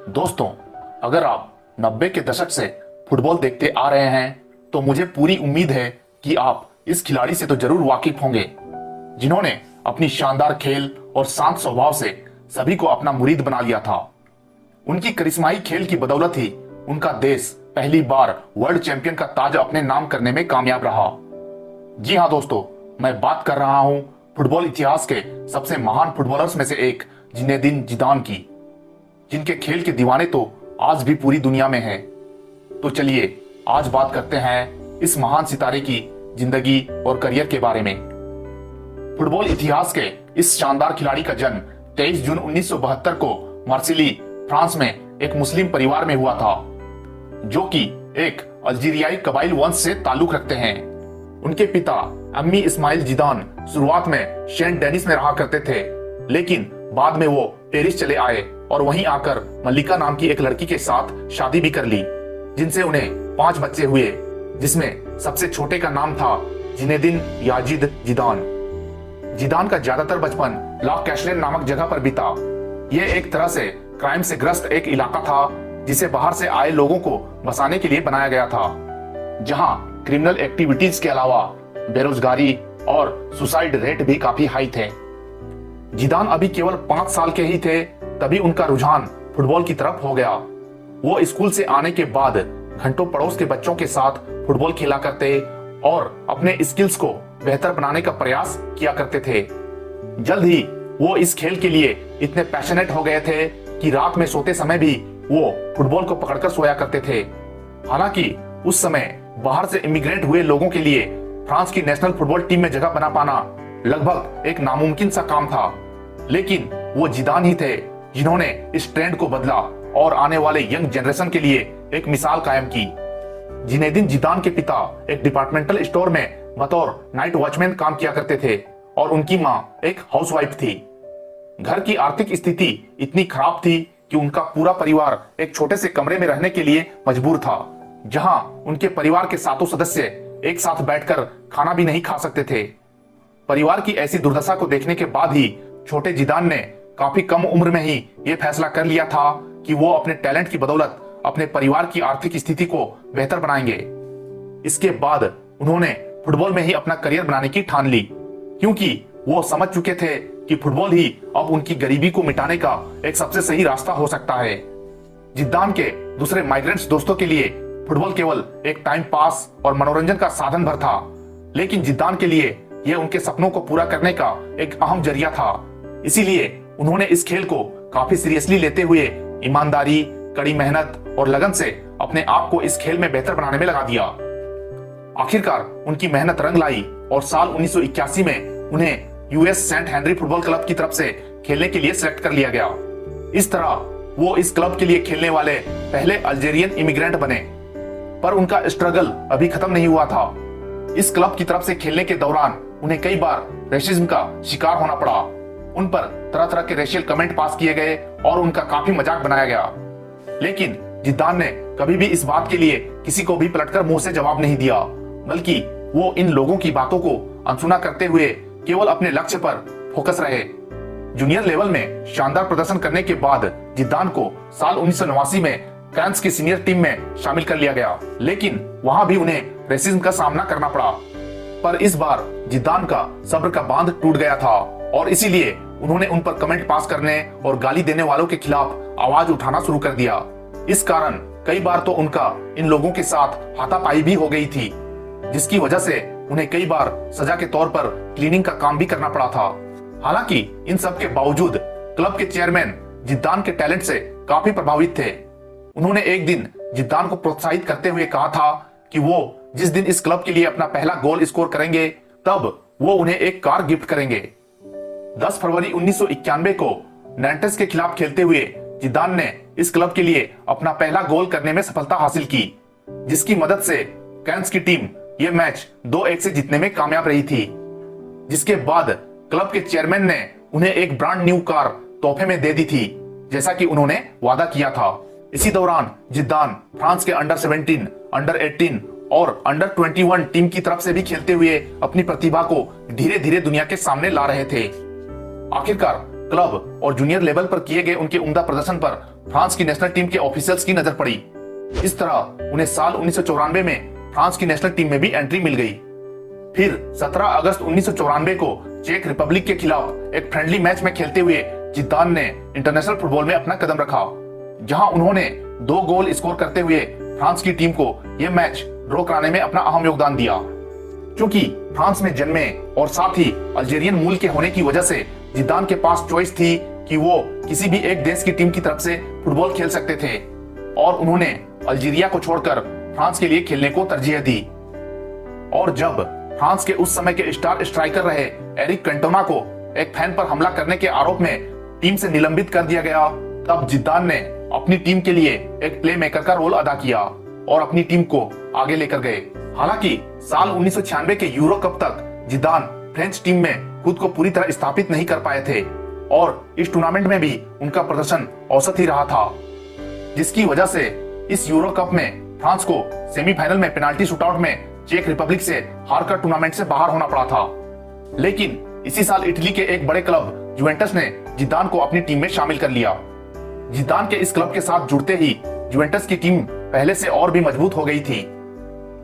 दोस्तों, अगर आप 90 के दशक से फुटबॉल देखते आ रहे हैं तो मुझे पूरी उम्मीद है कि आप इस खिलाड़ी से तो जरूर वाकिफ होंगे, जिन्होंने अपनी शानदार खेल और शांत स्वभाव से सभी को अपना मुरीद बना लिया था। उनकी करिश्माई खेल की बदौलत ही उनका देश पहली बार वर्ल्ड चैंपियन का ताज अपने नाम करने में कामयाब रहा। जी हाँ दोस्तों, मैं बात कर रहा हूं फुटबॉल इतिहास के सबसे महान फुटबॉलर्स में से एक जिनेदिन जिदान की, जिनके खेल के दीवाने तो आज भी पूरी दुनिया में हैं। तो चलिए आज बात करते हैं इस महान सितारे की जिंदगी और करियर के बारे में। फुटबॉल इतिहास के इस शानदार खिलाड़ी का जन्म 23 जून 1972 को मार्सिली, फ्रांस में एक मुस्लिम परिवार में हुआ था, जो कि एक अल्जीरियाई कबाइल वंश से ताल्लुक रखते हैं। उनके पिता अम्मी इस्माइल जिदान शुरुआत में सेंट डेनिस में रहा करते थे, लेकिन बाद में वो पेरिस चले आए और वहीं आकर मल्लिका नाम की एक लड़की के साथ शादी भी कर ली, जिनसे उन्हें 5 बच्चे हुए, जिसमें सबसे छोटे का नाम था जिनेदिन याजिद जिदान। जिदान का ज्यादातर बचपन ला कैशलेन नामक जगह पर बीता। यह एक तरह से क्राइम से ग्रस्त एक इलाका था, जिसे बाहर से आए लोगों को बसाने के लिए बनाया गया था, जहां क्रिमिनल एक्टिविटीज के अलावा बेरोजगारी और सुसाइड रेट भी काफी हाई थे। जिदान अभी केवल 5 साल के ही थे, तभी उनका रुझान फुटबॉल की तरफ हो गया। वो स्कूल से आने के बाद घंटों पड़ोस के बच्चों के साथ फुटबॉल खेला करते और अपने स्किल्स को बेहतर बनाने का प्रयास किया करते थे। जल्द ही वो इस खेल के लिए इतने पैशनेट हो गए थे कि रात में सोते समय भी वो फुटबॉल को पकड़कर सोया करते थे। हालांकि उस समय बाहर से इमिग्रेंट हुए लोगों के लिए फ्रांस की नेशनल फुटबॉल टीम में जगह बना पाना लगभग एक नामुमकिन सा काम था, लेकिन वो जिदान ही थे जिन्होंने इस ट्रेंड को बदला और आने वाले यंग जनरेशन के लिए एक मिसाल कायम की। जिनेदिन जिदान के पिता एक डिपार्टमेंटल स्टोर में बतौर नाइट वॉचमैन काम किया करते थे और उनकी मां एक हाउसवाइफ थी। घर की आर्थिक स्थिति इतनी खराब थी कि उनका पूरा परिवार एक छोटे से कमरे में रहने के लिए मजबूर था, जहां उनके परिवार के 7 सदस्य एक साथ बैठकर खाना भी नहीं खा सकते थे। परिवार की ऐसी दुर्दशा को देखने के बाद ही छोटे जिदान ने काफी कम उम्र में ही यह फैसला कर लिया था कि वो अपने टैलेंट की बदौलत अपने परिवार की आर्थिक स्थिति को बेहतर बनाएंगे। इसके बाद उन्होंने फुटबॉल में ही अपना करियर बनाने की ठान ली, क्योंकि वो समझ चुके थे कि फुटबॉल ही अब उनकी गरीबी को मिटाने का एक सबसे सही रास्ता हो सकता है। जिदान के दूसरे माइग्रेंट्स दोस्तों के लिए फुटबॉल केवल एक टाइम पास और मनोरंजन का साधन भर था, लेकिन जिदान के लिए यह उनके सपनों को पूरा करने का एक अहम जरिया था। इसीलिए उन्होंने इस खेल को काफी सीरियसली लेते हुए ईमानदारी, कड़ी मेहनत और लगन से अपने आप को इस खेल में बेहतर बनाने में लगा दिया। आखिरकार उनकी मेहनत रंग लाई और साल 1981 में उन्हें US Saint Henri football club की तरफ से खेलने के लिए सिलेक्ट कर लिया गया। इस तरह वो इस क्लब के लिए खेलने वाले पहले अल्जीरियन इमिग्रेंट बने। पर उनका स्ट्रगल अभी खत्म नहीं हुआ था। इस क्लब की तरफ से खेलने के दौरान उन्हें कई बार रेसिज्म का शिकार होना पड़ा। उन पर तरह तरह के रेशियल कमेंट पास किए गए और उनका काफी मजाक बनाया गया, लेकिन जिदान ने कभी भी इस बात के लिए किसी को भी पलटकर मुंह से जवाब नहीं दिया, बल्कि वो इन लोगों की बातों को अनसुना करते हुए केवल अपने लक्ष्य पर फोकस रहे। जूनियर लेवल में शानदार प्रदर्शन करने के बाद जिदान को साल 1989 में कैंस की सीनियर टीम में शामिल कर लिया गया, लेकिन वहां भी उन्हें रेसिज्म का सामना करना पड़ा। पर इस बार जिदान का सब्र का बांध टूट गया था और इसीलिए उन्होंने उन पर कमेंट पास करने और गाली देने वालों के खिलाफ आवाज उठाना शुरू कर दिया। इस कारण कई बार तो उनका इन लोगों के साथ हाथापाई भी हो गई थी, जिसकी वजह से उन्हें कई बार सजा के तौर पर क्लीनिंग का काम भी करना पड़ा था। हालांकि इन सब के बावजूद क्लब के चेयरमैन जिदान के टैलेंट से काफी प्रभावित थे। उन्होंने एक दिन जिदान को प्रोत्साहित करते हुए कहा था कि वो जिस दिन इस क्लब के लिए अपना पहला गोल स्कोर करेंगे, तब वो उन्हें एक कार गिफ्ट करेंगे। 10 फरवरी 1991 को नैंटेस के खिलाफ खेलते हुए जिदान ने इस क्लब के लिए अपना पहला गोल करने में सफलता हासिल की, जिसकी मदद से कैंस की टीम यह मैच 2-1 से जीतने में कामयाब रही थी। जिसके बाद क्लब के चेयरमैन ने उन्हें एक ब्रांड न्यू कार तोहफे में दे दी थी, जैसा कि उन्होंने वादा किया था। इसी दौरान जिदान फ्रांस के अंडर 17, अंडर 18 और अंडर 21 टीम की तरफ से भी खेलते हुए अपनी प्रतिभा को धीरे धीरे दुनिया के सामने ला रहे थे। आखिरकार क्लब और जूनियर लेवल पर किए गए उनके उम्दा प्रदर्शन पर फ्रांस की नेशनल टीम के ऑफिशियल्स की नजर पड़ी। इस तरह उन्हें साल 1994 में फ्रांस की नेशनल टीम में भी एंट्री मिल गई। फिर 17 अगस्त 1994 को चेक रिपब्लिक के खिलाफ एक फ्रेंडली मैच में खेलते हुए जिदान ने इंटरनेशनल फुटबॉल में अपना कदम रखा, जहां उन्होंने 2 गोल स्कोर करते हुए फ्रांस की टीम को यह मैच ड्रॉ कराने में अपना अहम योगदान दिया। क्योंकि फ्रांस में जन्मे और साथ ही अल्जेरियन मूल के होने की वजह से जिदान के पास चॉइस थी कि वो किसी भी एक देश की टीम की तरफ से फुटबॉल खेल सकते थे, और उन्होंने अल्जीरिया को छोड़कर फ्रांस के लिए खेलने को तरजीह दी। और जब फ्रांस के उस समय के स्टार स्ट्राइकर रहे एरिक कैंटोना को एक फैन पर हमला करने के आरोप में टीम से निलंबित कर दिया गया, तब जिदान ने अपनी टीम के लिए एक प्ले मेकर का रोल अदा किया और अपनी टीम को आगे लेकर गए। हालांकि साल 1996 के यूरो कप तक जिदान फ्रेंच टीम में खुद को पूरी तरह स्थापित नहीं कर पाए थे और इस टूर्नामेंट में भी उनका प्रदर्शन औसत ही रहा था, जिसकी वजह से इस यूरो कप में फ्रांस को सेमीफाइनल में पेनाल्टी शूटआउट में चेक रिपब्लिक से हारकर टूर्नामेंट से बाहर होना पड़ा था। लेकिन इसी साल इटली के एक बड़े क्लब जुवेंटस ने जिदान को अपनी टीम में शामिल कर लिया। जिदान के इस क्लब के साथ जुड़ते ही जुवेंटस की टीम पहले से और भी मजबूत हो गई थी।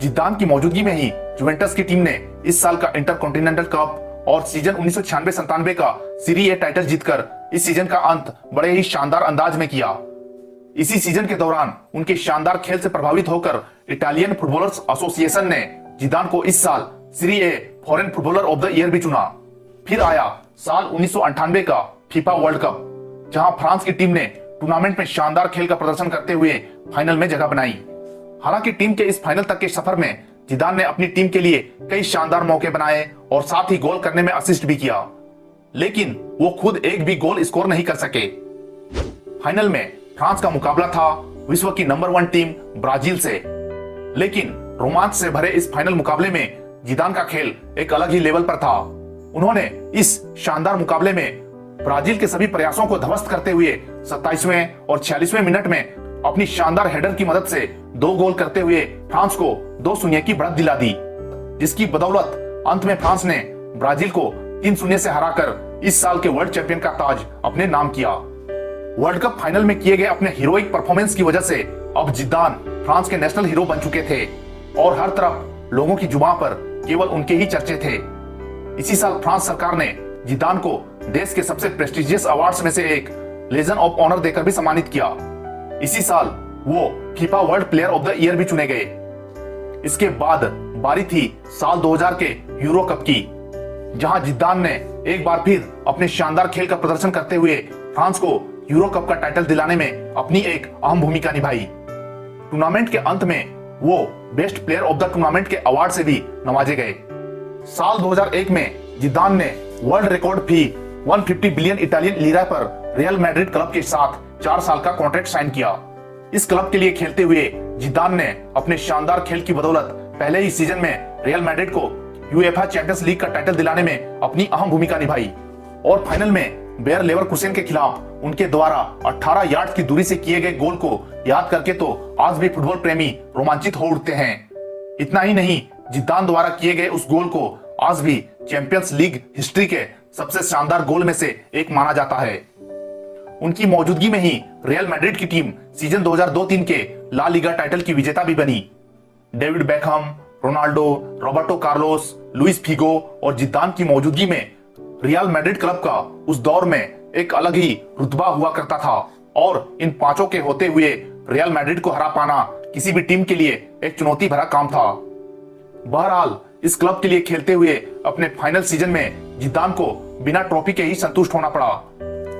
जिदान की मौजूदगी में ही जुवेंटस की टीम ने इस साल का इंटरकॉन्टिनेंटल कप और सीजन 1996-97 का सीरी ए टाइटल जीतकर इस सीजन का अंत बड़े ही शानदार अंदाज में किया। इसी सीजन के दौरान उनके शानदार खेल से प्रभावित होकर इटालियन फुटबॉलर्स एसोसिएशन ने जिदान को इस साल Serie A foreign footballer of the year भी चुना। फिर आया साल 1998 का फीफा वर्ल्ड कप, जहां फ्रांस की टीम ने टूर्नामेंट में शानदार खेल का प्रदर्शन करते हुए फाइनल में जगह बनाई। हालांकि टीम के इस फाइनल तक के सफर में जिदान ने अपनी टीम के लिए कई शानदार मौके बनाए और साथ ही गोल करने में असिस्ट भी किया, लेकिन वो खुद एक भी गोल स्कोर नहीं कर सके। फाइनल में फ्रांस का मुकाबला था विश्व की नंबर 1 टीम ब्राजील से, लेकिन रोमांच से भरे इस फाइनल मुकाबले में जिदान का खेल एक अलग ही लेवल पर था। उन्होंने इस शानदार मुकाबले में ब्राजील के सभी प्रयासों को ध्वस्त करते हुए 27वें और 46वें मिनट में अपनी शानदार हेडर की मदद से 2 गोल करते हुए फ्रांस को 2-0 की बढ़त दिला दी, जिसकी बदौलत अंत में फ्रांस ने ब्राजील को 3-0 से हराकर इस साल के वर्ल्ड चैंपियन का ताज अपने नाम किया। वर्ल्ड कप फाइनल में किए गए अपने हीरोइक परफॉर्मेंस की वजह से अब जिदान फ्रांस के नेशनल हीरो बन चुके थे और हर तरफ लोगों की जुबान पर केवल उनके ही चर्चे थे। इसी साल फ्रांस सरकार ने जिदान को देश के सबसे प्रेस्टिजियस अवार्ड्स में से एक लेजन ऑफ ऑनर देकर भी सम्मानित किया। इसी साल वो FIFA world player of the year भी चुने गए। इसके बाद बारी थी साल 2000 के यूरो कप की, जहां जिदान ने एक बार फिर अपने शानदार खेल का प्रदर्शन करते हुए फ्रांस को यूरो कप का टाइटल दिलाने में अपनी एक अहम भूमिका निभाई। टूर्नामेंट के अंत में वो best player of the tournament के अवार्ड से भी नवाजे गए। साल 2001 में जिदान ने वर्ल्ड रिकॉर्ड फी 150 बिलियन इटालियन लीरा पर रियल मैड्रिड क्लब के साथ 4 साल का कॉन्ट्रैक्ट साइन किया। इस क्लब के लिए खेलते हुए जिदान ने अपने शानदार खेल की बदौलत पहले ही सीजन में रियल मैड्रिड को यूएफए चैंपियंस लीग का टाइटल दिलाने में अपनी अहम भूमिका निभाई और फाइनल में बेयर लेवरकुसेन के खिलाफ उनके द्वारा 18 यार्ड की दूरी से किए गए गोल को याद करके तो आज भी फुटबॉल प्रेमी रोमांचित हो उठते हैं। इतना ही नहीं, जिदान द्वारा किए गए उस गोल को आज भी चैंपियंस लीग हिस्ट्री के सबसे शानदार गोल में से एक माना जाता है। उनकी मौजूदगी में ही रियल मैड्रिड की टीम सीजन 2002-03 के ला लीगा टाइटल की विजेता भी बनी। David Beckham, Ronaldo, Roberto Carlos, Luis Figo और जिदान की मौजूदगी में रियल मैड्रिड क्लब का उस दौर में एक अलग ही रुतबा हुआ करता था और इन पांचों के होते हुए रियल मैड्रिड को हरा पाना किसी भी टीम के लिए एक चुनौती भरा काम था। बहरहाल इस क्लब के लिए खेलते हुए अपने फाइनल सीजन में जिदान को बिना ट्रॉफी के ही संतुष्ट होना पड़ा,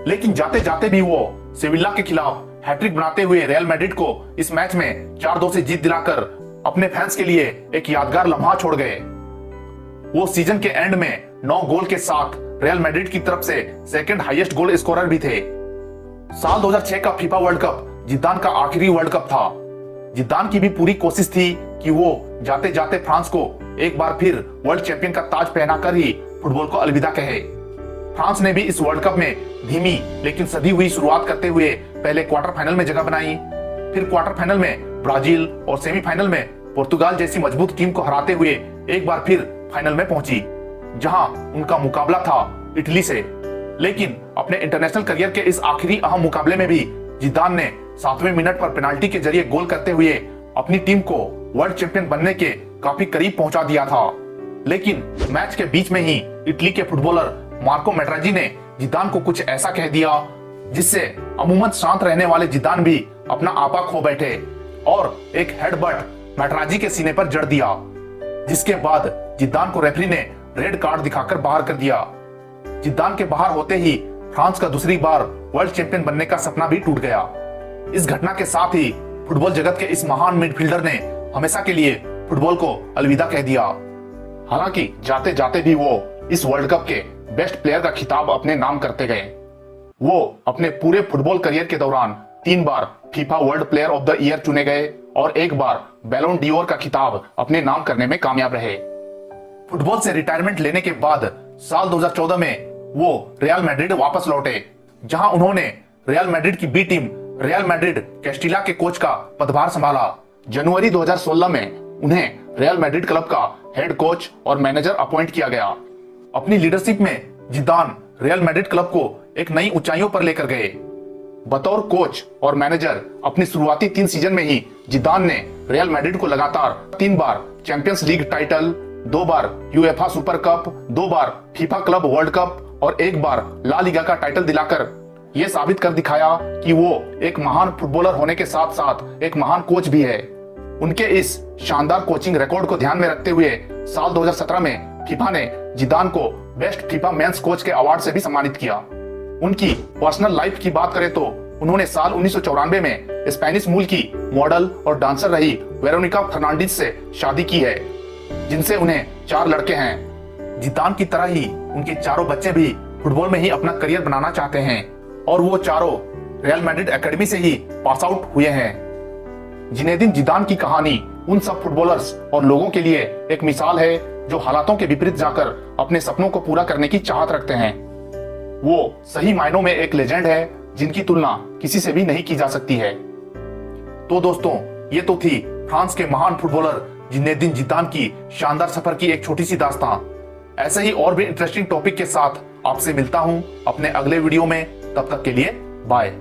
लेकिन जाते जाते भी वो सेविल्ला के खिलाफ हैट्रिक बनाते हुए रियल मैड्रिड को इस मैच में 4-2 से जीत दिलाकर अपने फैंस के लिए एक यादगार लम्हा छोड़ गए। वो सीजन के एंड में 9 गोल के साथ रियल मैड्रिड की तरफ से सेकंड हाईएस्ट गोल स्कोरर भी थे। साल 2006 का फीफा वर्ल्ड कप जिदान का आखिरी वर्ल्ड कप था। जिदान की भी पूरी कोशिश थी कि वो जाते जाते फ्रांस को एक बार फिर वर्ल्ड चैंपियन का ताज पहनाकर ही फुटबॉल को अलविदा कहे। फ्रांस ने भी इस वर्ल्ड कप में धीमी लेकिन सधी हुई शुरुआत करते हुए पहले क्वार्टर फाइनल में जगह बनाई, फिर क्वार्टर फाइनल में ब्राजील और सेमीफाइनल में पुर्तगाल जैसी मजबूत टीम को हराते हुए एक बार फिर फाइनल में पहुंची, जहां उनका मुकाबला था इटली से। लेकिन अपने इंटरनेशनल करियर के इस आखिरी अहम मुकाबले में भी जिदान ने 7वें मिनट पर पेनाल्टी के जरिए गोल करते हुए अपनी टीम को वर्ल्ड चैंपियन बनने के काफी करीब पहुंचा दिया था। लेकिन मैच के बीच में ही इटली के फुटबॉलर मार्को मैट्राजी ने जिदान को कुछ ऐसा कह दिया जिससे अमूमन शांत रहने वाले जिदान भी अपना आपा खो बैठे और एक हेडबट मैट्राजी के सीने पर जड़ दिया, जिसके बाद जिदान को रेफरी ने रेड कार्ड दिखाकर बाहर कर दिया। जिदान के बाहर होते ही फ्रांस का दूसरी बार वर्ल्ड चैंपियन बनने का सपना भी टूट गया। इस घटना के साथ ही फुटबॉल जगत के इस महान मिडफील्डर ने हमेशा के लिए फुटबॉल को अलविदा कह दिया। हालांकि जाते जाते भी वो इस वर्ल्ड कप के बेस्ट प्लेयर का खिताब अपने नाम करते गए। वो अपने पूरे फुटबॉल करियर के दौरान 3 बार FIFA world player of the year चुने गए और 1 बार बैलोन डियोर का खिताब अपने नाम करने में कामयाब रहे। फुटबॉल से रिटायरमेंट लेने के बाद साल 2014 में वो रियल मैड्रिड वापस लौटे, जहां उन्होंने रियल मैड्रिड की B team Real Madrid Castilla के कोच का पदभार संभाला। जनवरी 2016 में उन्हें रियल मैड्रिड क्लब का हेड कोच और मैनेजर अपॉइंट किया गया। अपनी लीडरशिप में जिदान रियल मैड्रिड क्लब को एक नई ऊंचाइयों पर लेकर गए। बतौर कोच और मैनेजर अपनी शुरुआती 3 सीजन में ही जिदान ने रियल मैड्रिड को लगातार 3 बार चैंपियंस लीग टाइटल, 2 बार यूएफए सुपर कप, 2 बार फीफा क्लब वर्ल्ड कप और 1 बार ला लीगा का टाइटल दिलाकर यह साबित कर दिखाया कि वो एक महान फुटबॉलर होने के साथ साथ एक महान कोच भी है। उनके इस शानदार कोचिंग रिकॉर्ड को ध्यान में रखते हुए साल 2017 में फीफा ने जिदान को बेस्ट फीफा मेंस कोच के अवार्ड से भी सम्मानित किया। उनकी पर्सनल लाइफ की बात करें तो उन्होंने साल 1994 में स्पेनिश मूल की मॉडल और डांसर रही वेरोनिका फर्नांडिस से शादी की है, जिनसे उन्हें 4 लड़के हैं। जिदान की तरह ही उनके चारों बच्चे भी फुटबॉल में ही अपना करियर बनाना चाहते हैं और वो चारों रियल मैड्रिड एकेडमी से ही पास आउट हुए हैं। जिनेदिन जिदान की कहानी उन सब फुटबॉलर्स और लोगों के लिए एक मिसाल है जो हालातों के विपरीत जाकर अपने सपनों को पूरा करने की चाहत रखते हैं। वो सही मायनों में एक लेजेंड है जिनकी तुलना किसी से भी नहीं की जा सकती है। तो दोस्तों, ये तो थी फ्रांस के महान फुटबॉलर जिनेदिन जिदान की शानदार सफर की एक छोटी सी दास्तान। ऐसे ही और भी इंटरेस्टिंग टॉपिक के साथ आपसे मिलता हूं अपने अगले वीडियो में। तब तक के लिए बाय।